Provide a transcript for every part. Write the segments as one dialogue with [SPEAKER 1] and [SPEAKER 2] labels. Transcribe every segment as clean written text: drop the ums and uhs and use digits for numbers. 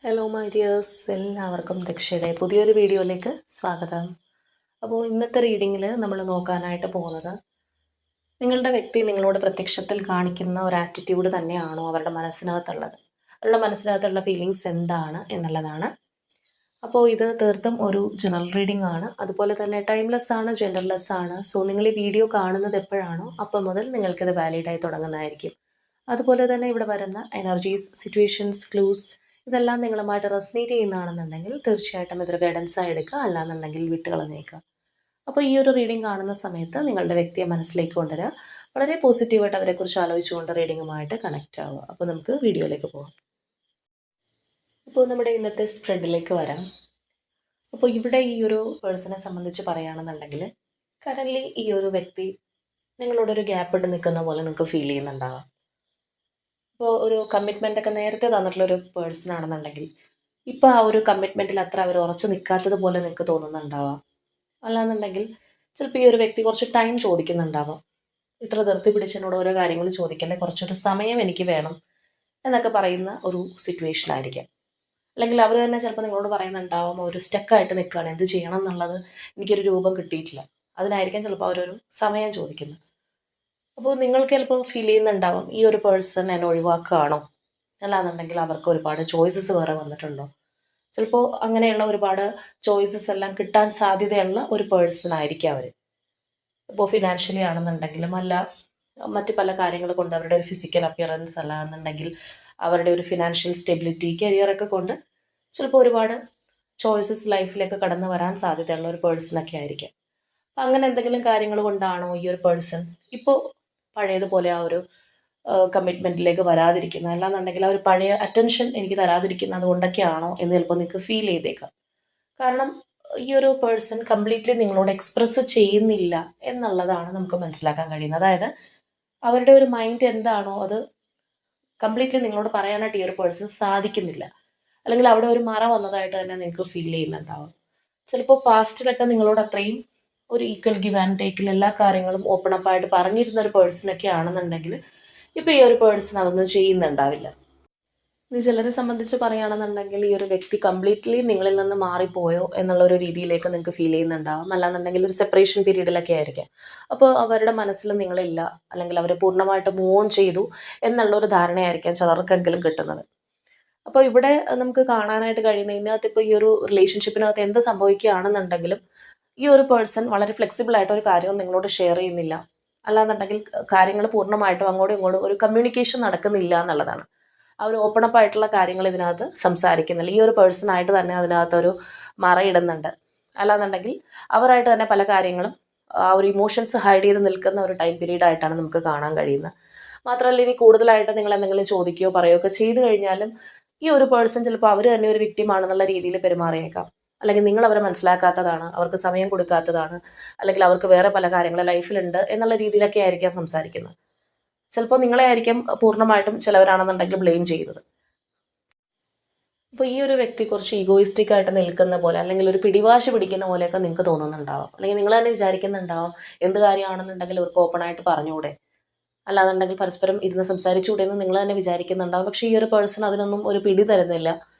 [SPEAKER 1] Hello my dears, എല്ലാവർക്കും ദക്ഷയുടെ പുതിയൊരു വീഡിയോയിലേക്ക് സ്വാഗതം. അപ്പോൾ ഇന്നത്തെ റീഡിങ്ങിൽ നമ്മൾ നോക്കാനായിട്ട് പോകുന്നത് നിങ്ങളുടെ വ്യക്തി നിങ്ങളോട് പ്രത്യക്ഷത്തിൽ കാണിക്കുന്ന ഒരു ആറ്റിറ്റ്യൂഡ് തന്നെയാണോ അവരുടെ മനസ്സിനകത്തുള്ളത്, അവരുടെ മനസ്സിനകത്തുള്ള ഫീലിങ്സ് എന്താണ് എന്നുള്ളതാണ്. അപ്പോൾ ഇത് തീർത്തും ഒരു ജനറൽ റീഡിംഗ് ആണ്, അതുപോലെ തന്നെ ടൈംലെസ് ആണ്, ജെൻഡർലെസ് ആണ്. സോ നിങ്ങൾ ഈ വീഡിയോ കാണുന്നത് എപ്പോഴാണോ അപ്പം മുതൽ നിങ്ങൾക്കിത് വാലിഡായി തുടങ്ങുന്നതായിരിക്കും. അതുപോലെ തന്നെ ഇവിടെ വരുന്ന എനർജീസ്, സിറ്റുവേഷൻസ്, ക്ലൂസ് ഇതെല്ലാം നിങ്ങളുമായിട്ട് റെസനേറ്റ് ചെയ്യുന്നതാണെന്നുണ്ടെങ്കിൽ തീർച്ചയായിട്ടും ഇതൊരു ഗൈഡൻസായി എടുക്കുക, അല്ലാന്നുണ്ടെങ്കിൽ വിട്ടുകളഞ്ഞേക്കുക. അപ്പോൾ ഈ ഒരു റീഡിംഗ് കാണുന്ന സമയത്ത് നിങ്ങളുടെ വ്യക്തിയെ മനസ്സിലേക്ക് കൊണ്ടുവരിക, വളരെ പോസിറ്റീവായിട്ട് അവരെക്കുറിച്ച് ആലോചിച്ചുകൊണ്ട് റീഡിങ്ങുമായിട്ട് കണക്റ്റ് ആവുക. അപ്പോൾ നമുക്ക് വീഡിയോയിലേക്ക് പോകാം. അപ്പോൾ നമ്മുടെ ഇന്നത്തെ സ്പ്രെഡിലേക്ക് വരാം. അപ്പോൾ ഇവിടെ ഈ ഒരു പേഴ്സണെ സംബന്ധിച്ച് പറയുകയാണെന്നുണ്ടെങ്കിൽ കറൻലി ഈ ഒരു വ്യക്തി നിങ്ങളോടൊരു ഗ്യാപ്പ് ഇട്ട് നിൽക്കുന്ന പോലെ നിങ്ങൾക്ക് ഫീൽ ചെയ്യുന്നുണ്ടാവാം. ഇപ്പോൾ ഒരു കമ്മിറ്റ്മെൻ്റ് ഒക്കെ നേരത്തെ തന്നിട്ടുള്ളൊരു പേഴ്സൺ ആണെന്നുണ്ടെങ്കിൽ ഇപ്പോൾ ആ ഒരു കമ്മിറ്റ്മെൻറ്റിൽ അത്ര അവർ ഉറച്ചു നിൽക്കാത്തത് പോലെ നിങ്ങൾക്ക് തോന്നുന്നുണ്ടാവാം. അല്ലാന്നുണ്ടെങ്കിൽ ചിലപ്പോൾ ഈ ഒരു വ്യക്തി കുറച്ച് ടൈം ചോദിക്കുന്നുണ്ടാവാം. ഇത്ര ധൃതി പിടിച്ചതിനോട് ഓരോ കാര്യങ്ങൾ ചോദിക്കല്ലേ, കുറച്ചൊരു സമയം എനിക്ക് വേണം എന്നൊക്കെ പറയുന്ന ഒരു സിറ്റുവേഷൻ ആയിരിക്കാം. അല്ലെങ്കിൽ അവർ തന്നെ ചിലപ്പോൾ നിങ്ങളോട് പറയുന്നുണ്ടാവും, ഒരു സ്റ്റക്കായിട്ട് നിൽക്കുകയാണ്, എന്ത് ചെയ്യണം എന്നുള്ളത് എനിക്കൊരു രൂപം കിട്ടിയിട്ടില്ല. അതിനായിരിക്കാം ചിലപ്പോൾ അവരൊരു സമയം ചോദിക്കുന്നത്. അപ്പോൾ നിങ്ങൾക്ക് ചിലപ്പോൾ ഫീൽ ചെയ്യുന്നുണ്ടാവും, ഈ ഒരു പേഴ്സൺ എന്നെ ഒഴിവാക്കുകയാണോ, അല്ലാന്നുണ്ടെങ്കിൽ അവർക്ക് ഒരുപാട് ചോയ്സസ് വേറെ വന്നിട്ടുണ്ടോ. ചിലപ്പോൾ അങ്ങനെയുള്ള ഒരുപാട് ചോയ്സസ് എല്ലാം കിട്ടാൻ സാധ്യതയുള്ള ഒരു പേഴ്സൺ ആയിരിക്കും അവർ. ഇപ്പോൾ ഫിനാൻഷ്യലി ആണെന്നുണ്ടെങ്കിലും അല്ല, മറ്റ് പല കാര്യങ്ങൾ കൊണ്ട്, അവരുടെ ഒരു ഫിസിക്കൽ അപ്പിയറൻസ് അല്ല എന്നുണ്ടെങ്കിൽ അവരുടെ ഒരു ഫിനാൻഷ്യൽ സ്റ്റെബിലിറ്റി, കരിയറൊക്കെ കൊണ്ട് ചിലപ്പോൾ ഒരുപാട് ചോയ്സസ് ലൈഫിലേക്ക് കടന്നു വരാൻ സാധ്യതയുള്ള ഒരു പേഴ്സണൊക്കെ ആയിരിക്കാം. അപ്പം അങ്ങനെ എന്തെങ്കിലും കാര്യങ്ങൾ കൊണ്ടാണോ ഈ ഒരു പേഴ്സൺ ഇപ്പോൾ പഴയതുപോലെ ആ ഒരു കമ്മിറ്റ്മെൻറ്റിലേക്ക് വരാതിരിക്കുന്നത്, അല്ലാന്നുണ്ടെങ്കിൽ ആ ഒരു പഴയ അറ്റൻഷൻ എനിക്ക് തരാതിരിക്കുന്നത് അതുകൊണ്ടൊക്കെയാണോ എന്ന് ചിലപ്പോൾ നിങ്ങൾക്ക് ഫീൽ ചെയ്തേക്കാം. കാരണം ഈ ഒരു പേഴ്സൺ കംപ്ലീറ്റ്ലി നിങ്ങളോട് എക്സ്പ്രസ് ചെയ്യുന്നില്ല എന്നുള്ളതാണ് നമുക്ക് മനസ്സിലാക്കാൻ കഴിയുന്നത്. അതായത് അവരുടെ ഒരു മൈൻഡ് എന്താണോ അത് കംപ്ലീറ്റ്ലി നിങ്ങളോട് പറയാനായിട്ട് ഈ ഒരു പേഴ്സൺ സാധിക്കുന്നില്ല. അല്ലെങ്കിൽ അവിടെ ഒരു മറ വന്നതായിട്ട് തന്നെ നിങ്ങൾക്ക് ഫീൽ ചെയ്യുന്നുണ്ടാവും. ചിലപ്പോൾ പാസ്റ്റിലൊക്കെ നിങ്ങളോട് അത്രയും ഒരു ഈക്വൽ ഗിവ് ആൻഡ് ടേക്കിൽ എല്ലാ കാര്യങ്ങളും ഓപ്പൺ അപ്പായിട്ട് പറഞ്ഞിരുന്ന ഒരു പേഴ്സണൊക്കെ ആണെന്നുണ്ടെങ്കിൽ ഇപ്പോൾ ഈ ഒരു പേഴ്സൺ അതൊന്നും ചെയ്യുന്നുണ്ടാവില്ല. ഇത് ചിലരെ സംബന്ധിച്ച് പറയുകയാണെന്നുണ്ടെങ്കിൽ ഈ ഒരു വ്യക്തി കംപ്ലീറ്റ്ലി നിങ്ങളിൽ നിന്ന് മാറിപ്പോയോ എന്നുള്ള ഒരു രീതിയിലേക്ക് നിങ്ങൾക്ക് ഫീൽ ചെയ്യുന്നുണ്ടാവും. അല്ലാന്നുണ്ടെങ്കിൽ ഒരു സെപ്പറേഷൻ പീരീഡിലൊക്കെ ആയിരിക്കാം. അപ്പോൾ അവരുടെ മനസ്സിൽ നിങ്ങളില്ല, അല്ലെങ്കിൽ അവർ പൂർണ്ണമായിട്ട് മൂവ് ഓൺ ചെയ്തു എന്നുള്ളൊരു ധാരണയായിരിക്കാം ചിലർക്കെങ്കിലും കിട്ടുന്നത്. അപ്പോൾ ഇവിടെ നമുക്ക് കാണാനായിട്ട് കഴിയുന്ന ഇതിനകത്ത് ഇപ്പോൾ ഈ ഒരു റിലേഷൻഷിപ്പിനകത്ത് എന്ത് സംഭവിക്കുകയാണെന്നുണ്ടെങ്കിലും ഈ ഒരു പേഴ്സൺ വളരെ ഫ്ലെക്സിബിളായിട്ട് ഒരു കാര്യവും നിങ്ങളോട് ഷെയർ ചെയ്യുന്നില്ല. അല്ലാന്നുണ്ടെങ്കിൽ കാര്യങ്ങൾ പൂർണ്ണമായിട്ടും അങ്ങോട്ടും ഇങ്ങോട്ടും ഒരു കമ്മ്യൂണിക്കേഷൻ നടക്കുന്നില്ല എന്നുള്ളതാണ്. ആ ഒരു ഓപ്പൺ അപ്പ് ആയിട്ടുള്ള കാര്യങ്ങൾ ഇതിനകത്ത് സംസാരിക്കുന്നില്ല. ഈ ഒരു പേഴ്സണായിട്ട് തന്നെ അതിനകത്തൊരു മറയിടുന്നുണ്ട്. അല്ലാന്നുണ്ടെങ്കിൽ അവരായിട്ട് തന്നെ പല കാര്യങ്ങളും ആ ഒരു ഇമോഷൻസ് ഹൈഡ് ചെയ്ത് നിൽക്കുന്ന ഒരു ടൈം പീരീഡ് ആയിട്ടാണ് നമുക്ക് കാണാൻ കഴിയുന്നത്. മാത്രമല്ല ഇനി കൂടുതലായിട്ട് നിങ്ങൾ എന്തെങ്കിലും ചോദിക്കുകയോ പറയുകയോ ഒക്കെ ചെയ്തു കഴിഞ്ഞാലും ഈ ഒരു പേഴ്സൺ ചിലപ്പോൾ അവർ തന്നെ ഒരു വിക്ടിം ആണെന്നുള്ള രീതിയിൽ പെരുമാറിയേക്കാം. അല്ലെങ്കിൽ നിങ്ങൾ അവരെ മനസ്സിലാക്കാത്തതാണ്, അവർക്ക് സമയം കൊടുക്കാത്തതാണ്, അല്ലെങ്കിൽ അവർക്ക് വേറെ പല കാര്യങ്ങൾ ലൈഫിലുണ്ട് എന്നുള്ള രീതിയിലൊക്കെ ആയിരിക്കാം സംസാരിക്കുന്നത്. ചിലപ്പോൾ നിങ്ങളെ ആയിരിക്കും പൂർണ്ണമായിട്ടും ചിലവരാണെന്നുണ്ടെങ്കിൽ ബ്ലെയിം ചെയ്യുന്നത്. അപ്പോൾ ഈ ഒരു വ്യക്തി കുറച്ച് ഈഗോയിസ്റ്റിക് ആയിട്ട് നിൽക്കുന്ന പോലെ, അല്ലെങ്കിൽ ഒരു പിടിവാശി പിടിക്കുന്ന പോലെയൊക്കെ നിങ്ങൾക്ക് തോന്നുന്നുണ്ടാവും. അല്ലെങ്കിൽ നിങ്ങൾ തന്നെ വിചാരിക്കുന്നുണ്ടാവും, എന്ത് കാര്യമാണെന്നുണ്ടെങ്കിൽ അവർക്ക് ഓപ്പണായിട്ട് പറഞ്ഞുകൂടെ, അല്ലാന്നുണ്ടെങ്കിൽ പരസ്പരം ഇരുന്ന് സംസാരിച്ചുകൂടെ എന്ന് നിങ്ങൾ തന്നെ വിചാരിക്കുന്നുണ്ടാവും. പക്ഷേ ഈ ഒരു പേഴ്സൺ അതിനൊന്നും ഒരു പിടി തരുന്നില്ല.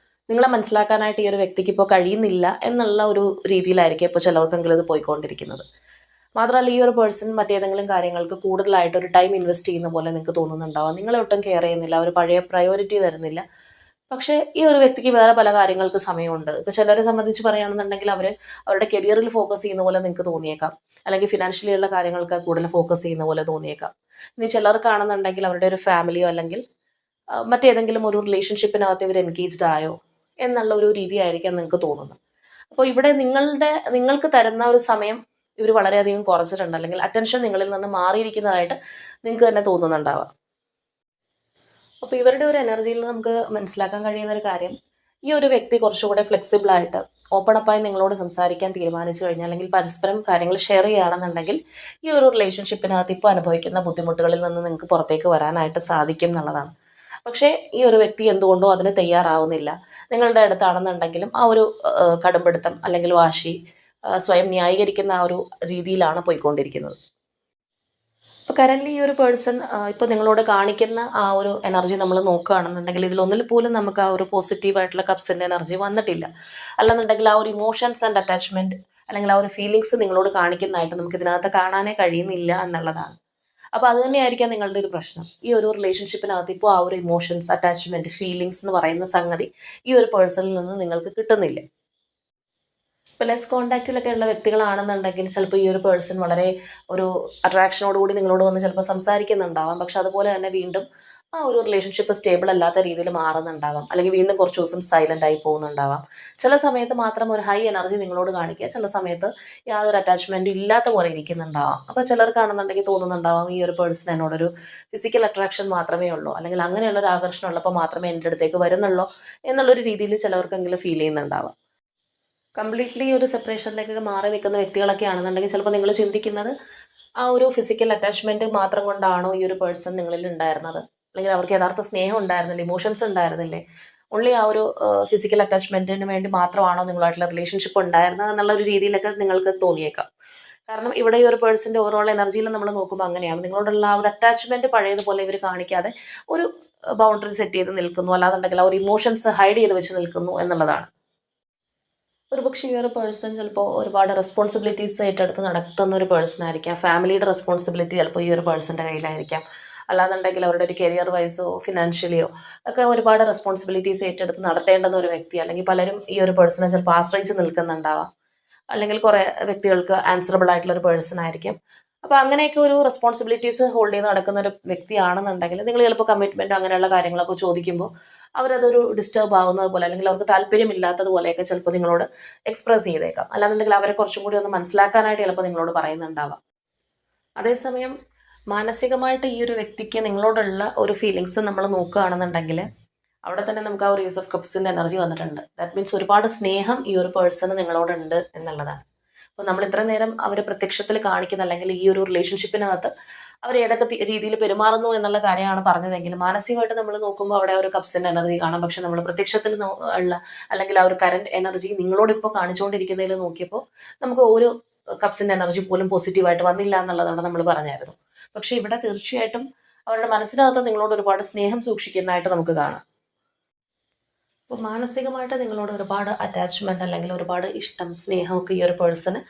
[SPEAKER 1] നിങ്ങളെ മനസ്സിലാക്കാനായിട്ട് ഈ ഒരു വ്യക്തിക്ക് ഇപ്പോൾ കഴിയുന്നില്ല എന്നുള്ള ഒരു രീതിയിലായിരിക്കും ഇപ്പോൾ ചിലവർക്കെങ്കിലും ഇത് പോയിക്കൊണ്ടിരിക്കുന്നത്. മാത്രമല്ല ഈ ഒരു പേഴ്സൺ മറ്റേതെങ്കിലും കാര്യങ്ങൾക്ക് കൂടുതലായിട്ട് ഒരു ടൈം ഇൻവെസ്റ്റ് ചെയ്യുന്ന പോലെ നിങ്ങൾക്ക് തോന്നുന്നുണ്ടാവും. നിങ്ങളെ ഒട്ടും കെയർ ചെയ്യുന്നില്ല, ഒരു പഴയ പ്രയോറിറ്റി തരുന്നില്ല. പക്ഷേ ഈ ഒരു വ്യക്തിക്ക് വേറെ പല കാര്യങ്ങൾക്ക് സമയമുണ്ട്. ഇപ്പോൾ ചിലരെ സംബന്ധിച്ച് പറയുകയാണെന്നുണ്ടെങ്കിൽ അവരുടെ കരിയറിൽ ഫോക്കസ് ചെയ്യുന്ന പോലെ നിങ്ങൾക്ക് തോന്നിയേക്കാം, അല്ലെങ്കിൽ ഫിനാൻഷ്യലി ഉള്ള കാര്യങ്ങൾക്ക് കൂടുതൽ ഫോക്കസ് ചെയ്യുന്ന പോലെ തോന്നിയേക്കാം. ഇനി ചിലർക്കാണെന്നുണ്ടെങ്കിൽ അവരുടെ ഒരു ഫാമിലിയോ അല്ലെങ്കിൽ മറ്റേതെങ്കിലും ഒരു റിലേഷൻഷിപ്പിനകത്ത് ഇവർ എൻഗേജ്ഡ് ആയോ എന്നുള്ള ഒരു രീതിയായിരിക്കാം നിങ്ങൾക്ക് തോന്നുന്നത്. അപ്പോൾ ഇവിടെ നിങ്ങൾക്ക് തരുന്ന ഒരു സമയം ഇവർ വളരെയധികം കുറച്ചിട്ടുണ്ട്, അല്ലെങ്കിൽ അറ്റൻഷൻ നിങ്ങളിൽ നിന്ന് മാറിയിരിക്കുന്നതായിട്ട് നിങ്ങൾക്ക് തന്നെ തോന്നുന്നുണ്ടാവാം. അപ്പോൾ ഇവരുടെ ഒരു എനർജിയിൽ നമുക്ക് മനസ്സിലാക്കാൻ കഴിയുന്ന ഒരു കാര്യം, ഈ ഒരു വ്യക്തി കുറച്ചുകൂടെ ഫ്ലെക്സിബിളായിട്ട് ഓപ്പൺ അപ്പായി നിങ്ങളോട് സംസാരിക്കാൻ തീരുമാനിച്ചു കഴിഞ്ഞാൽ, അല്ലെങ്കിൽ പരസ്പരം കാര്യങ്ങൾ ഷെയർ ചെയ്യുകയാണെന്നുണ്ടെങ്കിൽ ഈ ഒരു റിലേഷൻഷിപ്പിനകത്ത് ഇപ്പോൾ അനുഭവിക്കുന്ന ബുദ്ധിമുട്ടുകളിൽ നിന്ന് നിങ്ങൾക്ക് പുറത്തേക്ക് വരാനായിട്ട് സാധിക്കും എന്നുള്ളതാണ്. പക്ഷേ ഈ ഒരു വ്യക്തി എന്തുകൊണ്ടോ അതിന് തയ്യാറാവുന്നില്ല. നിങ്ങളുടെ അടുത്താണെന്നുണ്ടെങ്കിലും ആ ഒരു കടുംപിടുത്തം അല്ലെങ്കിൽ വാശി, സ്വയം ന്യായീകരിക്കുന്ന ആ ഒരു രീതിയിലാണ് പോയിക്കൊണ്ടിരിക്കുന്നത്. ഇപ്പോൾ കറൻ്റ് ഈ ഒരു പേഴ്സൺ ഇപ്പോൾ നിങ്ങളോട് കാണിക്കുന്ന ആ ഒരു എനർജി നമ്മൾ നോക്കുകയാണെന്നുണ്ടെങ്കിൽ ഇതിലൊന്നിൽ പോലും നമുക്ക് ആ ഒരു പോസിറ്റീവായിട്ടുള്ള കപ്സിൻ്റെ എനർജി വന്നിട്ടില്ല. അല്ലെന്നുണ്ടെങ്കിൽ ആ ഒരു ഇമോഷൻസ് ആൻഡ് അറ്റാച്ച്മെൻറ്റ് അല്ലെങ്കിൽ ആ ഒരു ഫീലിങ്സ് നിങ്ങളോട് കാണിക്കുന്നതായിട്ട് നമുക്ക് ഇതിനകത്ത് കാണാനേ കഴിയുന്നില്ല എന്നുള്ളതാണ്. അപ്പോൾ അത് തന്നെയായിരിക്കാം നിങ്ങളുടെ ഒരു പ്രശ്നം. ഈ ഒരു റിലേഷൻഷിപ്പിനകത്ത് ഇപ്പോൾ ആ ഒരു ഇമോഷൻസ്, അറ്റാച്ച്മെൻറ്റ്, ഫീലിങ്സ് എന്ന് പറയുന്ന സംഗതി ഈ ഒരു പേഴ്സണിൽ നിന്ന് നിങ്ങൾക്ക് കിട്ടുന്നില്ല. ഇപ്പോൾ ലെസ് കോൺടാക്റ്റിലൊക്കെ ഉള്ള വ്യക്തികളാണെന്നുണ്ടെങ്കിൽ ചിലപ്പോൾ ഈ ഒരു പേഴ്സൺ വളരെ ഒരു അട്രാക്ഷനോടുകൂടി നിങ്ങളോട് വന്ന് ചിലപ്പോൾ സംസാരിക്കുന്നുണ്ടാവാം. പക്ഷെ അതുപോലെ തന്നെ വീണ്ടും ആ ഒരു റിലേഷൻഷിപ്പ് സ്റ്റേബിൾ അല്ലാത്ത രീതിയിൽ മാറുന്നുണ്ടാവാം. അല്ലെങ്കിൽ വീണ്ടും കുറച്ച് ദിവസം സൈലൻ്റ് ആയി പോകുന്നുണ്ടാവാം. ചില സമയത്ത് മാത്രം ഒരു ഹൈ എനർജി നിങ്ങളോട് കാണിക്കുക, ചില സമയത്ത് യാതൊരു അറ്റാച്ച്മെൻറ്റും ഇല്ലാത്ത പോലെ ഇരിക്കുന്നുണ്ടാവാം. അപ്പോൾ ചിലർക്കാണെന്നുണ്ടെങ്കിൽ തോന്നുന്നുണ്ടാവാം ഈ ഒരു പേഴ്സൺ എന്നോടൊരു ഫിസിക്കൽ അട്രാക്ഷൻ മാത്രമേ ഉള്ളൂ, അല്ലെങ്കിൽ അങ്ങനെയുള്ളൊരു ആകർഷണം ഉള്ളപ്പോൾ മാത്രമേ എൻ്റെ അടുത്തേക്ക് വരുന്നുള്ളൂ എന്നുള്ളൊരു രീതിയിൽ ചിലവർക്കെങ്കിലും ഫീൽ ചെയ്യുന്നുണ്ടാവാം. കംപ്ലീറ്റ്ലി ഒരു സെപ്പറേഷനിലേക്ക് മാറി നിൽക്കുന്ന വ്യക്തികളൊക്കെ ആണെന്നുണ്ടെങ്കിൽ ചിലപ്പോൾ നിങ്ങൾ ചിന്തിക്കുന്നത് ആ ഒരു ഫിസിക്കൽ അറ്റാച്ച്മെൻറ്റ് മാത്രം കൊണ്ടാണോ ഈ ഒരു പേഴ്സൺ നിങ്ങളിൽ ഉണ്ടായിരുന്നത്, അല്ലെങ്കിൽ അവർക്ക് യഥാർത്ഥ സ്നേഹം ഉണ്ടായിരുന്നില്ല, ഇമോഷൻസ് ഉണ്ടായിരുന്നില്ലേ, ഓൺലി ആ ഒരു ഫിസിക്കൽ അറ്റാച്ച്മെൻറ്റിന് വേണ്ടി മാത്രമാണോ നിങ്ങളായിട്ടുള്ള റിലേഷൻഷിപ്പ് ഉണ്ടായിരുന്നത് എന്നുള്ള ഒരു രീതിയിലൊക്കെ നിങ്ങൾക്ക് തോന്നിയേക്കാം. കാരണം ഇവിടെ ഈ ഒരു പേഴ്സൻ്റെ ഓവറോൾ എനർജിയിൽ നമ്മൾ നോക്കുമ്പോൾ അങ്ങനെയാണ്. നിങ്ങളോടുള്ള ആ ഒരു അറ്റാച്ച്മെൻറ്റ് പഴയതുപോലെ ഇവർ കാണിക്കാതെ ഒരു ബൗണ്ടറി സെറ്റ് ചെയ്ത് നിൽക്കുന്നു, അല്ലാന്നുണ്ടെങ്കിൽ ആ ഒരു ഇമോഷൻസ് ഹൈഡ് ചെയ്ത് വെച്ച് നിൽക്കുന്നു എന്നുള്ളതാണ്. ഒരുപക്ഷെ ഈ ഒരു പേഴ്സൺ ചിലപ്പോൾ ഒരുപാട് റെസ്പോൺസിബിലിറ്റീസ് ഏറ്റെടുത്ത് നടത്തുന്ന ഒരു പേഴ്സൺ ആയിരിക്കാം. ഫാമിലിയുടെ റെസ്പോൺസിബിലിറ്റി ചിലപ്പോൾ ഈ ഒരു പേഴ്സൻ്റെ കയ്യിലായിരിക്കാം. അല്ലാന്നുണ്ടെങ്കിൽ അവരുടെ ഒരു കരിയർ വൈസോ ഫിനാൻഷ്യലിയോ ഒക്കെ ഒരുപാട് റെസ്പോൺസിബിലിറ്റീസ് ഏറ്റെടുത്ത് നടത്തേണ്ടുന്ന ഒരു വ്യക്തി, അല്ലെങ്കിൽ പലരും ഈ ഒരു പേഴ്സണെ ചിലപ്പോൾ ആശ്രയിച്ച് നിൽക്കുന്നുണ്ടാവാം. അല്ലെങ്കിൽ കുറേ വ്യക്തികൾക്ക് ആൻസറബിൾ ആയിട്ടുള്ള ഒരു പേഴ്സൺ ആയിരിക്കും. അപ്പോൾ അങ്ങനെയൊക്കെ ഒരു റെസ്പോൺസിബിലിറ്റീസ് ഹോൾഡ് ചെയ്ത് നടക്കുന്ന ഒരു വ്യക്തിയാണെന്നുണ്ടെങ്കിൽ നിങ്ങൾ ചിലപ്പോൾ കമ്മിറ്റ്മെൻറ്റോ അങ്ങനെയുള്ള കാര്യങ്ങളൊക്കെ ചോദിക്കുമ്പോൾ അവരതൊരു ഡിസ്റ്റർബ് ആവുന്നത് പോലെ, അല്ലെങ്കിൽ അവർക്ക് താല്പര്യമില്ലാത്തതുപോലെയൊക്കെ ചിലപ്പോൾ നിങ്ങളോട് എക്സ്പ്രസ് ചെയ്തേക്കാം. അല്ലാന്നുണ്ടെങ്കിൽ അവരെ കുറച്ചും കൂടി ഒന്ന് മനസ്സിലാക്കാനായിട്ട് ചിലപ്പോൾ നിങ്ങളോട് പറയുന്നുണ്ടാവാം. അതേസമയം മാനസികമായിട്ട് ഈ ഒരു വ്യക്തിക്ക് നിങ്ങളോടുള്ള ഒരു ഫീലിങ്സ് നമ്മൾ നോക്കുകയാണെന്നുണ്ടെങ്കിൽ അവിടെ തന്നെ നമുക്ക് ആ ഒരു ഏസ് ഓഫ് കപ്സിൻ്റെ എനർജി വന്നിട്ടുണ്ട്. ദാറ്റ് മീൻസ് ഒരുപാട് സ്നേഹം ഈ ഒരു പേഴ്സണ് നിങ്ങളോടുണ്ട് എന്നുള്ളതാണ്. അപ്പോൾ നമ്മൾ ഇത്ര നേരം അവർ പ്രത്യക്ഷത്തിൽ കാണിക്കുന്ന, അല്ലെങ്കിൽ ഈ ഒരു റിലേഷൻഷിപ്പിനകത്ത് അവർ ഏതൊക്കെ രീതിയിൽ പെരുമാറുന്നു എന്നുള്ള കാര്യമാണ് പറഞ്ഞതെങ്കിൽ മാനസികമായിട്ട് നമ്മൾ നോക്കുമ്പോൾ അവിടെ ഒരു കപ്സിൻ്റെ എനർജി കാണാം. പക്ഷെ നമ്മൾ പ്രത്യക്ഷത്തിൽ ഉള്ള അല്ലെങ്കിൽ ആ ഒരു കറൻറ്റ് എനർജി നിങ്ങളോടിപ്പോൾ കാണിച്ചുകൊണ്ടിരിക്കുന്നതിൽ നോക്കിയപ്പോൾ നമുക്ക് ഒരു കപ്സിൻ്റെ എനർജി പോലും പോസിറ്റീവായിട്ട് വന്നില്ല എന്നുള്ളതാണ് നമ്മൾ പറഞ്ഞായിരുന്നു. പക്ഷേ ഇവിടെ തീർച്ചയായിട്ടും അവരുടെ മനസ്സിനകത്ത് നിങ്ങളോട് ഒരുപാട് സ്നേഹം സൂക്ഷിക്കുന്നതായിട്ട് നമുക്ക് കാണാം. അപ്പോൾ മാനസികമായിട്ട് നിങ്ങളോട് ഒരുപാട് അറ്റാച്ച്മെൻറ്റ് അല്ലെങ്കിൽ ഒരുപാട് ഇഷ്ടം, സ്നേഹമൊക്കെ ഈ ഒരു പേഴ്സണ്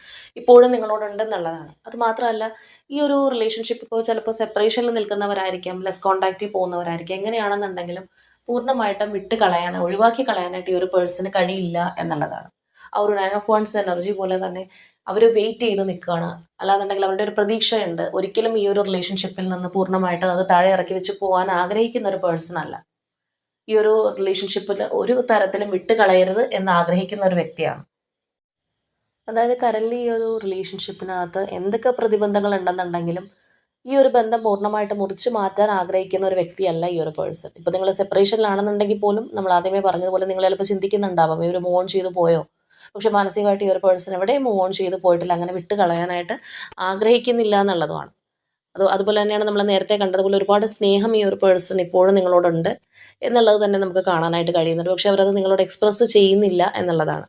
[SPEAKER 1] ഇപ്പോഴും നിങ്ങളോടുണ്ടെന്നുള്ളതാണ്. അത് മാത്രമല്ല ഈ ഒരു റിലേഷൻഷിപ്പ് ഇപ്പോൾ ചിലപ്പോൾ സെപ്പറേഷനിൽ നിൽക്കുന്നവരായിരിക്കാം, ലെസ് കോൺടാക്റ്റിൽ പോകുന്നവരായിരിക്കും. എങ്ങനെയാണെന്നുണ്ടെങ്കിലും പൂർണ്ണമായിട്ടും വിട്ട് കളയാൻ, ഒഴിവാക്കി കളയാനായിട്ട് ഈ ഒരു പേഴ്സണ് കഴിയില്ല എന്നുള്ളതാണ്. ആ ഒരു 9 of Wands എനർജി പോലെ തന്നെ അവർ വെയിറ്റ് ചെയ്ത് നിൽക്കുകയാണ്. അല്ലാന്നുണ്ടെങ്കിൽ അവരുടെ ഒരു പ്രതീക്ഷയുണ്ട്. ഒരിക്കലും ഈ ഒരു റിലേഷൻഷിപ്പിൽ നിന്ന് പൂർണ്ണമായിട്ട് അത് താഴെ ഇറക്കി വെച്ച് പോകാൻ ആഗ്രഹിക്കുന്ന ഒരു പേഴ്സൺ അല്ല. ഈ ഒരു റിലേഷൻഷിപ്പിൽ ഒരു തരത്തിലും വിട്ട് കളയരുത് എന്ന് ആഗ്രഹിക്കുന്ന ഒരു വ്യക്തിയാണ്. അതായത് കറൻലി ഈ ഒരു റിലേഷൻഷിപ്പിനകത്ത് എന്തൊക്കെ പ്രതിബന്ധങ്ങൾ ഉണ്ടെന്നുണ്ടെങ്കിലും ഈ ഒരു ബന്ധം പൂർണ്ണമായിട്ട് മുറിച്ച് മാറ്റാൻ ആഗ്രഹിക്കുന്ന ഒരു വ്യക്തിയല്ല ഈ ഒരു പേഴ്സൺ. ഇപ്പോൾ നിങ്ങൾ സെപ്പറേഷനിലാണെന്നുണ്ടെങ്കിൽ പോലും നമ്മൾ ആദ്യമേ പറഞ്ഞതുപോലെ നിങ്ങൾ ചിലപ്പോൾ ചിന്തിക്കുന്നുണ്ടാവാം ഇവർ മൂവ് ഓൺ ചെയ്ത് പോയോ. പക്ഷെ മാനസികമായിട്ട് ഈ ഒരു പേഴ്സൺ എവിടെയും മൂവ് ഓൺ ചെയ്ത് പോയിട്ടില്ല, അങ്ങനെ വിട്ട് കളയാനായിട്ട് ആഗ്രഹിക്കുന്നില്ല എന്നുള്ളതുമാണ്. അതുപോലെ തന്നെയാണ് നമ്മൾ നേരത്തെ കണ്ടതുപോലെ ഒരുപാട് സ്നേഹം ഈ ഒരു പേഴ്സൺ ഇപ്പോഴും നിങ്ങളോടുണ്ട് എന്നുള്ളത് തന്നെ നമുക്ക് കാണാനായിട്ട് കഴിയുന്നുണ്ട്. പക്ഷെ അവരത് നിങ്ങളോട് എക്സ്പ്രസ് ചെയ്യുന്നില്ല എന്നുള്ളതാണ്.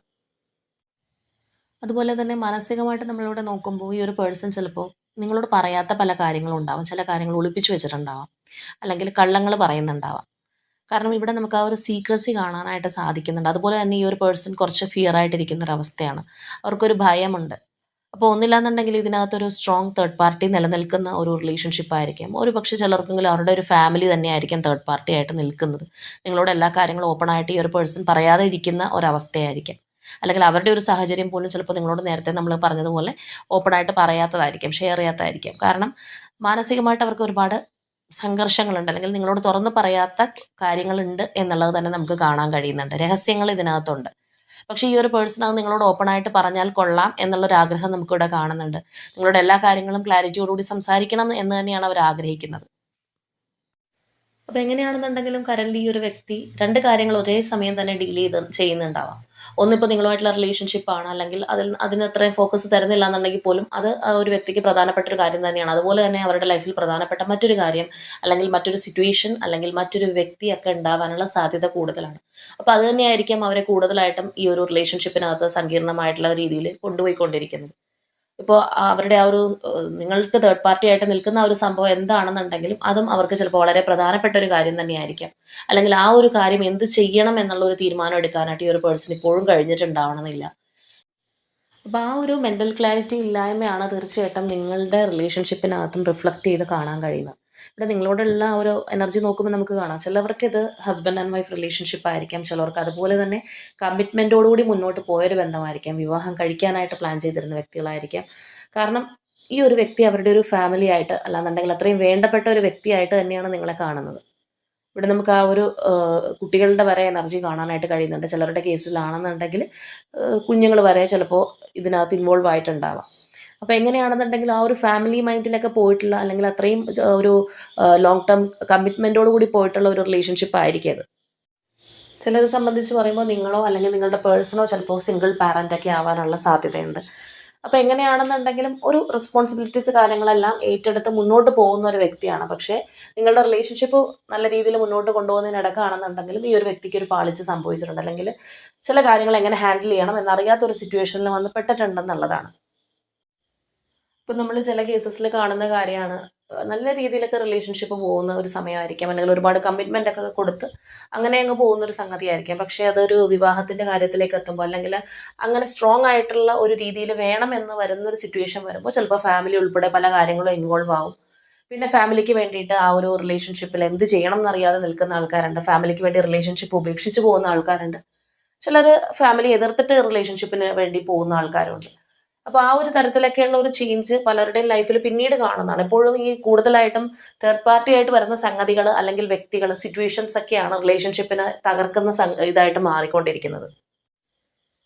[SPEAKER 1] അതുപോലെ തന്നെ മാനസികമായിട്ട് നമ്മളിവിടെ നോക്കുമ്പോൾ ഈ ഒരു പേഴ്സൺ ചിലപ്പോൾ നിങ്ങളോട് പറയാത്ത പല കാര്യങ്ങളും ഉണ്ടാവാം. ചില കാര്യങ്ങൾ ഒളിപ്പിച്ചു വെച്ചിട്ടുണ്ടാവാം, അല്ലെങ്കിൽ കള്ളങ്ങൾ പറയുന്നുണ്ടാവാം. കാരണം ഇവിടെ നമുക്ക് ആ ഒരു സീക്രസി കാണാനായിട്ട് സാധിക്കുന്നുണ്ട്. അതുപോലെ തന്നെ ഈ ഒരു പേഴ്സൺ കുറച്ച് ഫിയർ ആയിട്ടിരിക്കുന്ന ഒരു അവസ്ഥയാണ്. അവർക്കൊരു ഭയമുണ്ട്. അപ്പോൾ ഒന്നില്ലാന്നുണ്ടെങ്കിൽ ഇതിനകത്തൊരു സ്ട്രോങ് തേർഡ് പാർട്ടി നിലനിൽക്കുന്ന ഒരു റിലേഷൻഷിപ്പ് ആയിരിക്കും. ഒരു പക്ഷേ ചിലർക്കെങ്കിലും അവരുടെ ഒരു ഫാമിലി തന്നെയായിരിക്കും തേർഡ് പാർട്ടി ആയിട്ട് നിൽക്കുന്നത്. നിങ്ങളോട് എല്ലാ കാര്യങ്ങളും ഓപ്പൺ ആയിട്ട് ഈ ഒരു പേഴ്സൺ പറയാതെ ഇരിക്കുന്ന ഒരവസ്ഥയായിരിക്കും. അല്ലെങ്കിൽ അവരുടെ ഒരു സാഹചര്യം പോലും ചിലപ്പോൾ നിങ്ങളോട് നേരത്തെ നമ്മൾ പറഞ്ഞതുപോലെ ഓപ്പണായിട്ട് പറയാത്തതായിരിക്കും, ഷെയർ ചെയ്യാത്തതായിരിക്കും. കാരണം മാനസികമായിട്ട് അവർക്ക് ഒരുപാട് സംഘർഷങ്ങളുണ്ട്, അല്ലെങ്കിൽ നിങ്ങളോട് തുറന്ന് പറയാത്ത കാര്യങ്ങളുണ്ട് എന്നുള്ളത് തന്നെ നമുക്ക് കാണാൻ കഴിയുന്നുണ്ട്. രഹസ്യങ്ങൾ ഇതിനകത്തുണ്ട്. പക്ഷേ ഈ ഒരു പേഴ്സൺ അത് നിങ്ങളോട് ഓപ്പണായിട്ട് പറഞ്ഞാൽ കൊള്ളാം എന്നുള്ളൊരു ആഗ്രഹം നമുക്കിവിടെ കാണുന്നുണ്ട്. നിങ്ങളുടെ എല്ലാ കാര്യങ്ങളും ക്ലാരിറ്റിയോടുകൂടി സംസാരിക്കണം എന്ന് തന്നെയാണ് അവർ ആഗ്രഹിക്കുന്നത്. അപ്പോൾ എങ്ങനെയാണെന്നുണ്ടെങ്കിലും കറൻലി ഈ ഒരു വ്യക്തി രണ്ട് കാര്യങ്ങൾ ഒരേ സമയം തന്നെ ഡീൽ ചെയ്യുന്നുണ്ടാവാം. ഒന്നിപ്പോൾ നിങ്ങളുമായിട്ടുള്ള റിലേഷൻഷിപ്പാണ്, അല്ലെങ്കിൽ അതിന് അത്രയും ഫോക്കസ് തരുന്നില്ല എന്നുണ്ടെങ്കിൽ പോലും അത് ആ ഒരു വ്യക്തിക്ക് പ്രധാനപ്പെട്ട ഒരു കാര്യം തന്നെയാണ്. അതുപോലെ തന്നെ അവരുടെ ലൈഫിൽ പ്രധാനപ്പെട്ട മറ്റൊരു കാര്യം, അല്ലെങ്കിൽ മറ്റൊരു സിറ്റുവേഷൻ, അല്ലെങ്കിൽ മറ്റൊരു വ്യക്തിയൊക്കെ ഉണ്ടാവാനുള്ള സാധ്യത കൂടുതലാണ്. അപ്പോൾ അത് തന്നെയായിരിക്കും അവരെ കൂടുതലായിട്ടും ഈ ഒരു റിലേഷൻഷിപ്പിനകത്ത് സങ്കീർണമായിട്ടുള്ള രീതിയിൽ കൊണ്ടുപോയിക്കൊണ്ടിരിക്കുന്നത്. ഇപ്പോൾ അവരുടെ ആ ഒരു നിങ്ങൾക്ക് തേർഡ് പാർട്ടി ആയിട്ട് നിൽക്കുന്ന ആ ഒരു സംഭവം എന്താണെന്നുണ്ടെങ്കിലും അതും അവർക്ക് ചിലപ്പോൾ വളരെ പ്രധാനപ്പെട്ട ഒരു കാര്യം തന്നെയായിരിക്കാം. അല്ലെങ്കിൽ ആ ഒരു കാര്യം എന്ത് ചെയ്യണം എന്നുള്ള ഒരു തീരുമാനം എടുക്കാനായിട്ട് ഈ ഒരു പേഴ്സൺ ഇപ്പോഴും കഴിഞ്ഞിട്ടുണ്ടാവണമെന്നില്ല. അപ്പോൾ ആ ഒരു മെൻ്റൽ ക്ലാരിറ്റി ഇല്ലായ്മയാണ് തീർച്ചയായിട്ടും നിങ്ങളുടെ റിലേഷൻഷിപ്പിനകത്തും റിഫ്ലക്റ്റ് ചെയ്ത് കാണാൻ കഴിയുന്നത്. ഇവിടെ നിങ്ങളോടുള്ള ആ ഒരു എനർജി നോക്കുമ്പോൾ നമുക്ക് കാണാം, ചിലവർക്ക് ഇത് ഹസ്ബൻഡ് ആൻഡ് വൈഫ് റിലേഷൻഷിപ്പ് ആയിരിക്കാം, ചിലവർക്ക് അതുപോലെ തന്നെ കമ്മിറ്റ്മെൻറ്റോടുകൂടി മുന്നോട്ട് പോയൊരു ബന്ധമായിരിക്കാം, വിവാഹം കഴിക്കാനായിട്ട് പ്ലാൻ ചെയ്തിരുന്ന വ്യക്തികളായിരിക്കാം. കാരണം ഈ ഒരു വ്യക്തി അവരുടെ ഒരു ഫാമിലി ആയിട്ട്, അല്ലാന്നുണ്ടെങ്കിൽ അത്രയും വേണ്ടപ്പെട്ട ഒരു വ്യക്തിയായിട്ട് തന്നെയാണ് നിങ്ങളെ കാണുന്നത്. ഇവിടെ നമുക്ക് ആ ഒരു കുട്ടികളുടെ വരെ എനർജി കാണാനായിട്ട് കഴിയുന്നുണ്ട്. ചിലരുടെ കേസിലാണെന്നുണ്ടെങ്കിൽ കുഞ്ഞുങ്ങൾ വരെ ചിലപ്പോൾ ഇതിനകത്ത് ഇൻവോൾവ് ആയിട്ടുണ്ടാവാം. അപ്പോൾ എങ്ങനെയാണെന്നുണ്ടെങ്കിൽ ആ ഒരു ഫാമിലി മൈൻഡിലൊക്കെ പോയിട്ടുള്ള, അല്ലെങ്കിൽ അത്രയും ഒരു ലോങ് ടേം കമ്മിറ്റ്മെൻറ്റോട് കൂടി പോയിട്ടുള്ള ഒരു റിലേഷൻഷിപ്പ് ആയിരിക്കും അത്. ചിലരെ സംബന്ധിച്ച് പറയുമ്പോൾ നിങ്ങളോ അല്ലെങ്കിൽ നിങ്ങളുടെ പേഴ്സണോ ചിലപ്പോൾ സിംഗിൾ പാരൻ്റൊക്കെ ആവാനുള്ള സാധ്യതയുണ്ട്. അപ്പോൾ എങ്ങനെയാണെന്നുണ്ടെങ്കിലും ഒരു റെസ്പോൺസിബിലിറ്റീസ് കാര്യങ്ങളെല്ലാം ഏറ്റെടുത്ത് മുന്നോട്ട് പോകുന്ന ഒരു വ്യക്തിയാണ്. പക്ഷേ നിങ്ങളുടെ റിലേഷൻഷിപ്പ് നല്ല രീതിയിൽ മുന്നോട്ട് കൊണ്ടുപോകുന്നതിനിടക്കാണെന്നുണ്ടെങ്കിലും ഈ ഒരു വ്യക്തിക്ക് ഒരു പാളിച്ച് സംഭവിച്ചിട്ടുണ്ട്, അല്ലെങ്കിൽ ചില കാര്യങ്ങൾ എങ്ങനെ ഹാൻഡിൽ ചെയ്യണം എന്നറിയാത്തൊരു സിറ്റുവേഷനിൽ വന്ന് പെട്ടിട്ടുണ്ടെന്നുള്ളതാണ്. ഇപ്പം നമ്മൾ ചില കേസസിൽ കാണുന്ന കാര്യമാണ്, നല്ല രീതിയിലൊക്കെ റിലേഷൻഷിപ്പ് പോകുന്ന ഒരു സമയമായിരിക്കാം, അല്ലെങ്കിൽ ഒരുപാട് കമ്മിറ്റ്മെൻ്റ് ഒക്കെ കൊടുത്ത് അങ്ങനെ അങ്ങ് പോകുന്നൊരു സംഗതിയായിരിക്കാം. പക്ഷേ അതൊരു വിവാഹത്തിൻ്റെ കാര്യത്തിലേക്ക് എത്തുമ്പോൾ, അല്ലെങ്കിൽ അങ്ങനെ സ്ട്രോങ് ആയിട്ടുള്ള ഒരു രീതിയിൽ വേണമെന്ന് വരുന്നൊരു സിറ്റുവേഷൻ വരുമ്പോൾ ചിലപ്പോൾ ഫാമിലി ഉൾപ്പെടെ പല കാര്യങ്ങളും ഇൻവോൾവ് ആവും. പിന്നെ ഫാമിലിക്ക് വേണ്ടിയിട്ട് ആ ഒരു റിലേഷൻഷിപ്പിൽ എന്ത് ചെയ്യണം എന്നറിയാതെ നിൽക്കുന്ന ആൾക്കാരുണ്ട്. ഫാമിലിക്ക് വേണ്ടി റിലേഷൻഷിപ്പ് ഉപേക്ഷിച്ച് പോകുന്ന ആൾക്കാരുണ്ട്. ചിലർ ഫാമിലി എതിർത്തിട്ട് റിലേഷൻഷിപ്പിന് വേണ്ടി പോകുന്ന ആൾക്കാരുണ്ട്. അപ്പോൾ ആ ഒരു തരത്തിലൊക്കെയുള്ള ഒരു ചേഞ്ച് പലരുടെയും ലൈഫിൽ പിന്നീട് കാണുന്നതാണ്. എപ്പോഴും ഈ കൂടുതലായിട്ടും തേർഡ് പാർട്ടി ആയിട്ട് വരുന്ന സംഗതികൾ, അല്ലെങ്കിൽ വ്യക്തികൾ, സിറ്റുവേഷൻസ് ഒക്കെയാണ് റിലേഷൻഷിപ്പിനെ തകർക്കുന്ന ഇതായിട്ട് മാറിക്കൊണ്ടിരിക്കുന്നത്.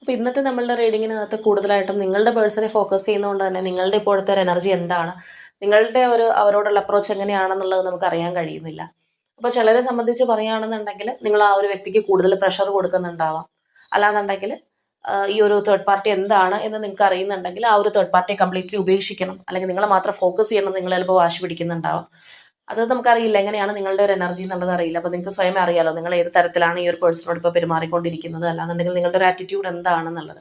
[SPEAKER 1] അപ്പോൾ ഇന്നത്തെ നമ്മളുടെ റീഡിങ്ങിനകത്ത് കൂടുതലായിട്ടും നിങ്ങളുടെ പേഴ്സണെ ഫോക്കസ് ചെയ്യുന്നതുകൊണ്ട് തന്നെ നിങ്ങളുടെ ഇപ്പോഴത്തെ ഒരു എനർജി എന്താണ്, നിങ്ങളുടെ ഒരു അവരോടുള്ള അപ്രോച്ച് എങ്ങനെയാണെന്നുള്ളത് നമുക്ക് അറിയാൻ കഴിയുന്നില്ല. അപ്പോൾ ചിലരെ സംബന്ധിച്ച് പറയുകയാണെന്നുണ്ടെങ്കിൽ നിങ്ങൾ ആ ഒരു വ്യക്തിക്ക് കൂടുതൽ പ്രഷർ കൊടുക്കുന്നുണ്ടാവാം. അല്ലാന്നുണ്ടെങ്കിൽ ഈ ഒരു തേർഡ് പാർട്ടി എന്താണ് എന്ന് നിങ്ങൾക്ക് അറിയുന്നുണ്ടെങ്കിൽ ആ ഒരു തേർഡ് പാർട്ടിയെ കംപ്ലീറ്റ്ലി ഉപേക്ഷിക്കണം, അല്ലെങ്കിൽ നിങ്ങളെ മാത്രം ഫോക്കസ് ചെയ്യണം നിങ്ങൾ ചിലപ്പോൾ വാശി പിടിക്കുന്നുണ്ടാവും. അത് നമുക്കറിയില്ല എങ്ങനെയാണ് നിങ്ങളുടെ ഒരു എനർജി എന്നുള്ളത് അറിയില്ല. അപ്പോൾ നിങ്ങൾക്ക് സ്വയം അറിയാലോ നിങ്ങൾ ഏത് തരത്തിലാണ് ഈ ഒരു പേഴ്സണോട് ഇപ്പോൾ പെരുമാറിക്കൊണ്ടിരിക്കുന്നത്, അല്ലാന്നുണ്ടെങ്കിൽ നിങ്ങളുടെ ഒരു ആറ്റിറ്റ്യൂഡ് എന്താണെന്നുള്ളത്.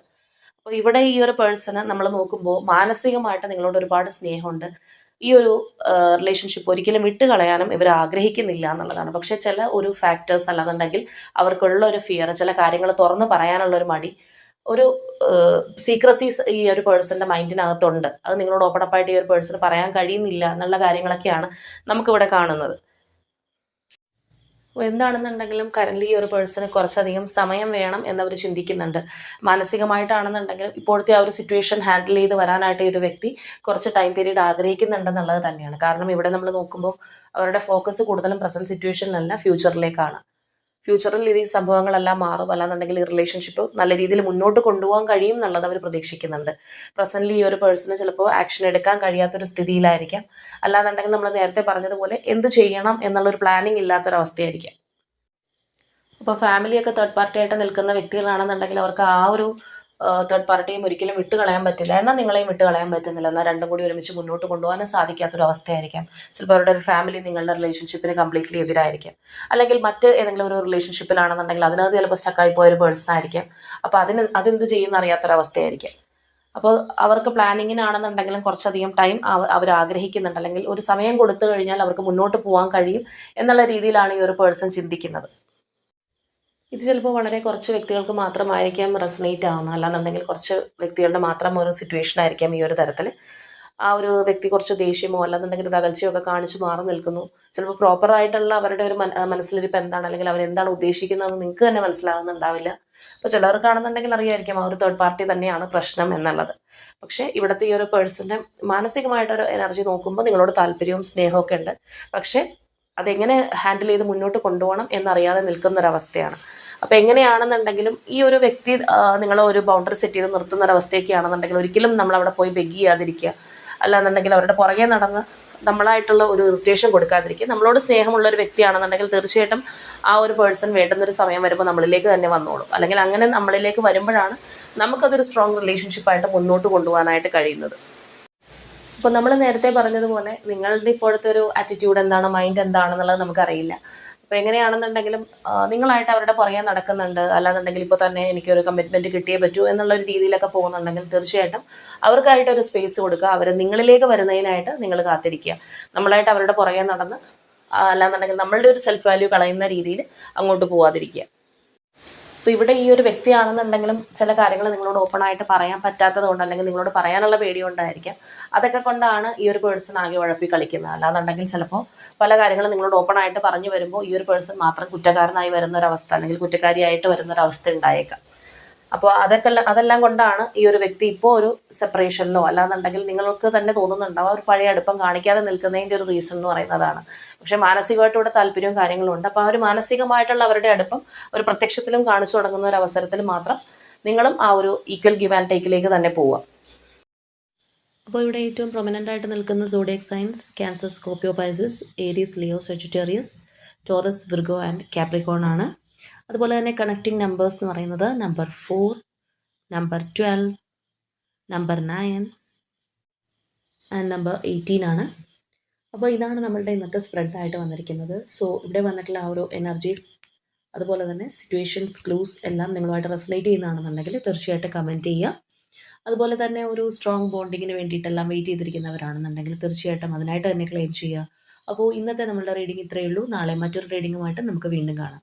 [SPEAKER 1] അപ്പോൾ ഇവിടെ ഈ ഒരു പേഴ്സണ് നമ്മൾ നോക്കുമ്പോൾ മാനസികമായിട്ട് നിങ്ങളോട് ഒരുപാട് സ്നേഹമുണ്ട്. ഈ ഒരു റിലേഷൻഷിപ്പ് ഒരിക്കലും വിട്ട് കളയാനും ഇവർ ആഗ്രഹിക്കുന്നില്ല എന്നുള്ളതാണ്. പക്ഷേ ചില ഒരു ഫാക്ടേഴ്സ്, അല്ലാന്നുണ്ടെങ്കിൽ അവർക്കുള്ള ഒരു ഫിയർ, ചില കാര്യങ്ങൾ തുറന്ന് പറയാനുള്ള ഒരു മടി, ഒരു സീക്രസീസ് ഈ ഒരു പേഴ്സൻ്റെ മൈൻഡിനകത്തുണ്ട്. അത് നിങ്ങളോട് ഓപ്പൺ അപ്പായിട്ട് ഈ ഒരു പേഴ്സണ് പറയാൻ കഴിയുന്നില്ല എന്നുള്ള കാര്യങ്ങളൊക്കെയാണ് നമുക്കിവിടെ കാണുന്നത്. എന്താണെന്നുണ്ടെങ്കിലും കറൻ്റ് ഈ ഒരു പേഴ്സണ് കുറച്ചധികം സമയം വേണം എന്നവർ ചിന്തിക്കുന്നുണ്ട്. മാനസികമായിട്ടാണെന്നുണ്ടെങ്കിലും ഇപ്പോഴത്തെ ആ ഒരു സിറ്റുവേഷൻ ഹാൻഡിൽ ചെയ്ത് വരാനായിട്ട് ഈ ഒരു വ്യക്തി കുറച്ച് ടൈം പീരീഡ് ആഗ്രഹിക്കുന്നുണ്ടെന്നുള്ളത് തന്നെയാണ്. കാരണം ഇവിടെ നമ്മൾ നോക്കുമ്പോൾ അവരുടെ ഫോക്കസ് കൂടുതലും പ്രസൻറ്റ് സിറ്റുവേഷനിലല്ല, ഫ്യൂച്ചറിലേക്കാണ്. ഫ്യൂച്ചറിൽ ഈ സംഭവങ്ങളെല്ലാം മാറും, അല്ലാന്നുണ്ടെങ്കിൽ ഈ റിലേഷൻഷിപ്പ് നല്ല രീതിയിൽ മുന്നോട്ട് കൊണ്ടുപോകാൻ കഴിയും എന്നുള്ളത് അവർ പ്രതീക്ഷിക്കുന്നുണ്ട്. പ്രസൻ്റ്ലി ഈ ഒരു പേഴ്സണ് ചിലപ്പോൾ ആക്ഷൻ എടുക്കാൻ കഴിയാത്തൊരു സ്ഥിതിയിലായിരിക്കാം. അല്ലാന്നുണ്ടെങ്കിൽ നമ്മൾ നേരത്തെ പറഞ്ഞതുപോലെ എന്ത് ചെയ്യണം എന്നുള്ളൊരു പ്ലാനിങ് ഇല്ലാത്തൊരവസ്ഥയായിരിക്കാം. അപ്പോൾ ഫാമിലിയൊക്കെ തേർഡ് പാർട്ടി ആയിട്ട് നിൽക്കുന്ന വ്യക്തികളാണെന്നുണ്ടെങ്കിൽ അവർക്ക് ആ ഒരു തേർഡ് പാർട്ടിയും ഒരിക്കലും വിട്ട് കളയാൻ പറ്റില്ല, എന്നാൽ നിങ്ങളെയും വിട്ട് കളയാൻ പറ്റുന്നില്ല, എന്നാൽ രണ്ടും കൂടി ഒരുമിച്ച് മുന്നോട്ട് കൊണ്ടുപോകാനും സാധിക്കാത്തൊരു അവസ്ഥയായിരിക്കാം. ചിലപ്പോൾ അവരുടെ ഒരു ഫാമിലി നിങ്ങളുടെ റിലേഷൻഷിപ്പിന് കംപ്ലീറ്റ്ലി എതിരായിരിക്കാം. അല്ലെങ്കിൽ മറ്റ് ഏതെങ്കിലും ഒരു റിലേഷൻഷിപ്പിലാണെന്നുണ്ടെങ്കിൽ അതിനകത്ത് ചിലപ്പോൾ സ്റ്റക്കായി പോയൊരു പേഴ്സൺ ആയിരിക്കാം. അപ്പോൾ അതെന്ത് ചെയ്യുന്ന അറിയാത്തൊരവസ്ഥയായിരിക്കാം. അപ്പോൾ അവർക്ക് പ്ലാനിങ്ങിനാണെന്നുണ്ടെങ്കിലും കുറച്ചധികം ടൈം അവർ ആഗ്രഹിക്കുന്നുണ്ട്, അല്ലെങ്കിൽ ഒരു സമയം കൊടുത്തു കഴിഞ്ഞാൽ അവർക്ക് മുന്നോട്ട് പോകാൻ കഴിയും എന്നുള്ള രീതിയിലാണ് ഈ ഒരു പേഴ്സൺ ചിന്തിക്കുന്നത്. ഇത് ചിലപ്പോൾ വളരെ കുറച്ച് വ്യക്തികൾക്ക് മാത്രമായിരിക്കാം റെസനേറ്റ് ആവുന്നത്, അല്ലാന്നുണ്ടെങ്കിൽ കുറച്ച് വ്യക്തികളുടെ മാത്രം ഒരു സിറ്റുവേഷൻ ആയിരിക്കാം ഈ ഒരു തരത്തിൽ. ആ ഒരു വ്യക്തി കുറച്ച് ദേഷ്യമോ അല്ലാന്നുണ്ടെങ്കിൽ ഒരു അകൽച്ചയോ ഒക്കെ കാണിച്ച് മാറി നിൽക്കുന്നു. ചിലപ്പോൾ പ്രോപ്പറായിട്ടുള്ള അവരുടെ ഒരു മനസ്സിലിരിപ്പ് എന്താണ്, അല്ലെങ്കിൽ അവരെന്താണ് ഉദ്ദേശിക്കുന്നതെന്ന് നിങ്ങൾക്ക് തന്നെ മനസ്സിലാവുന്നുണ്ടാവില്ല. അപ്പോൾ ചിലർക്കാണെന്നുണ്ടെങ്കിൽ അറിയായിരിക്കും ആ ഒരു തേർഡ് പാർട്ടി തന്നെയാണ് പ്രശ്നം എന്നുള്ളത്. പക്ഷേ ഇവിടുത്തെ ഈ ഒരു പേഴ്സൻ്റെ മാനസികമായിട്ടൊരു എനർജി നോക്കുമ്പോൾ നിങ്ങളോട് താല്പര്യവും സ്നേഹമൊക്കെ ഉണ്ട്. പക്ഷേ അതെങ്ങനെ ഹാൻഡിൽ ചെയ്ത് മുന്നോട്ട് കൊണ്ടുപോകണം എന്നറിയാതെ നിൽക്കുന്നൊരവസ്ഥയാണ്. അപ്പോൾ എങ്ങനെയാണെന്നുണ്ടെങ്കിലും ഈ ഒരു വ്യക്തി നിങ്ങളെ ഒരു ബൗണ്ടറി സെറ്റ് ചെയ്ത് നിർത്തുന്ന ഒരവസ്ഥയൊക്കെയാണെന്നുണ്ടെങ്കിൽ ഒരിക്കലും നമ്മളവിടെ പോയി ബെഗ് ചെയ്യാതിരിക്കുക, അല്ലാന്നുണ്ടെങ്കിൽ അവരുടെ പുറകെ നടന്ന് നമ്മളായിട്ടുള്ള ഒരു ഇറിറ്റേഷൻ കൊടുക്കാതിരിക്കുക. നമ്മളോട് സ്നേഹമുള്ളൊരു വ്യക്തിയാണെന്നുണ്ടെങ്കിൽ തീർച്ചയായിട്ടും ആ ഒരു പേഴ്സൺ വേണ്ടുന്നൊരു സമയം വരുമ്പോൾ നമ്മളിലേക്ക് തന്നെ വന്നോളും. അല്ലെങ്കിൽ അങ്ങനെ നമ്മളിലേക്ക് വരുമ്പോഴാണ് നമുക്കതൊരു സ്ട്രോങ് റിലേഷൻഷിപ്പായിട്ട് മുന്നോട്ട് കൊണ്ടുപോകാനായിട്ട് കഴിയുന്നത്. അപ്പോൾ നമ്മൾ നേരത്തെ പറഞ്ഞതുപോലെ നിങ്ങളുടെ ഇപ്പോഴത്തെ ഒരു ആറ്റിറ്റ്യൂഡ് എന്താണ്, മൈൻഡ് എന്താണെന്നുള്ളത് നമുക്കറിയില്ല. അപ്പോൾ എങ്ങനെയാണെന്നുണ്ടെങ്കിലും നിങ്ങളായിട്ട് അവരുടെ പുറകെ നടക്കുന്നുണ്ട്, അല്ലാന്നുണ്ടെങ്കിൽ ഇപ്പോൾ തന്നെ എനിക്കൊരു കമ്മിറ്റ്മെൻറ്റ് കിട്ടിയേ പറ്റൂ എന്നുള്ളൊരു രീതിയിലൊക്കെ പോകുന്നുണ്ടെങ്കിൽ തീർച്ചയായിട്ടും അവർക്കായിട്ടൊരു സ്പേസ് കൊടുക്കുക. അവർ നിങ്ങളിലേക്ക് വരുന്നതിനായിട്ട് നിങ്ങൾ കാത്തിരിക്കുക. നമ്മളായിട്ട് അവരുടെ പുറകെ നടന്ന് അല്ലാന്നുണ്ടെങ്കിൽ നമ്മളുടെ ഒരു സെൽഫ് വാല്യൂ കളയുന്ന രീതിയിൽ അങ്ങോട്ട് പോവാതിരിക്കുക. അപ്പോൾ ഇവിടെ ഈ ഒരു വ്യക്തിയാണെന്നുണ്ടെങ്കിലും ചില കാര്യങ്ങൾ നിങ്ങളോട് ഓപ്പണായിട്ട് പറയാൻ പറ്റാത്തത് കൊണ്ട്, അല്ലെങ്കിൽ നിങ്ങളോട് പറയാനുള്ള പേടി കൊണ്ടായിരിക്കാം. അതൊക്കെ കൊണ്ടാണ് ഈ ഒരു പേഴ്സൺ ആകെ ഉഴപ്പി കളിക്കുന്നത്. അല്ലാന്നുണ്ടെങ്കിൽ ചിലപ്പോൾ പല കാര്യങ്ങളും നിങ്ങളോട് ഓപ്പണായിട്ട് പറഞ്ഞു വരുമ്പോൾ ഈ ഒരു പേഴ്സൺ മാത്രം കുറ്റക്കാരനായി വരുന്നൊരവസ്ഥ, അല്ലെങ്കിൽ കുറ്റക്കാരിയായിട്ട് വരുന്നൊരവസ്ഥ ഉണ്ടായേക്കാം. അപ്പോൾ അതെല്ലാം കൊണ്ടാണ് ഈ ഒരു വ്യക്തി ഇപ്പോൾ ഒരു സെപ്പറേഷനിലോ അല്ലാന്നുണ്ടെങ്കിൽ നിങ്ങൾക്ക് തന്നെ തോന്നുന്നുണ്ടാവും ഒരു പഴയ അടുപ്പം കാണിക്കാതെ നിൽക്കുന്നതിൻ്റെ ഒരു റീസൺ എന്ന് പറയുന്നതാണ്. പക്ഷേ മാനസികമായിട്ട് ഇവിടെ താല്പര്യവും കാര്യങ്ങളും ഉണ്ട്. അപ്പോൾ ആ ഒരു മാനസികമായിട്ടുള്ള അവരുടെ അടുപ്പം ഒരു പ്രത്യക്ഷത്തിലും കാണിച്ചു തുടങ്ങുന്ന ഒരു അവസരത്തിൽ മാത്രം നിങ്ങളും ആ ഒരു ഈക്വൽ ഗിവ് ആൻഡ് ടേക്കിലേക്ക് തന്നെ പോവുക. അപ്പോൾ ഇവിടെ ഏറ്റവും പ്രൊമിനൻ്റ് ആയിട്ട് നിൽക്കുന്ന zodiac signs Cancer, Scorpio, Pisces, Aries, Leo, Sagittarius, Taurus, Virgo and Capricorn ആണ്. അതുപോലെ തന്നെ കണക്റ്റിംഗ് നമ്പേഴ്സ് എന്ന് പറയുന്നത് number 4, number 12, number 9 and number 18 ആണ്. അപ്പോൾ ഇതാണ് നമ്മളുടെ ഇന്നത്തെ സ്പ്രെഡായിട്ട് വന്നിരിക്കുന്നത്. സോ ഇവിടെ വന്നിട്ടുള്ള ആ ഒരു എനർജീസ്, അതുപോലെ തന്നെ സിറ്റുവേഷൻസ്, ക്ലൂസ് എല്ലാം നിങ്ങളുമായിട്ട് റെസനേറ്റ് ചെയ്യുന്നതാണെന്നുണ്ടെങ്കിൽ തീർച്ചയായിട്ടും കമൻറ്റ് ചെയ്യുക. അതുപോലെ തന്നെ ഒരു സ്ട്രോങ് ബോണ്ടിങ്ങിന് വേണ്ടിയിട്ടെല്ലാം വെയിറ്റ് ചെയ്തിരിക്കുന്നവരാണെന്നുണ്ടെങ്കിൽ തീർച്ചയായിട്ടും അതിനായിട്ട് തന്നെ ക്ലെയിം ചെയ്യുക. അപ്പോൾ ഇന്നത്തെ നമ്മളുടെ റീഡിംഗ് ഇത്രയേ ഉള്ളൂ. നാളെ മറ്റൊരു റീഡിങ്ങുമായിട്ട് നമുക്ക് വീണ്ടും കാണാം.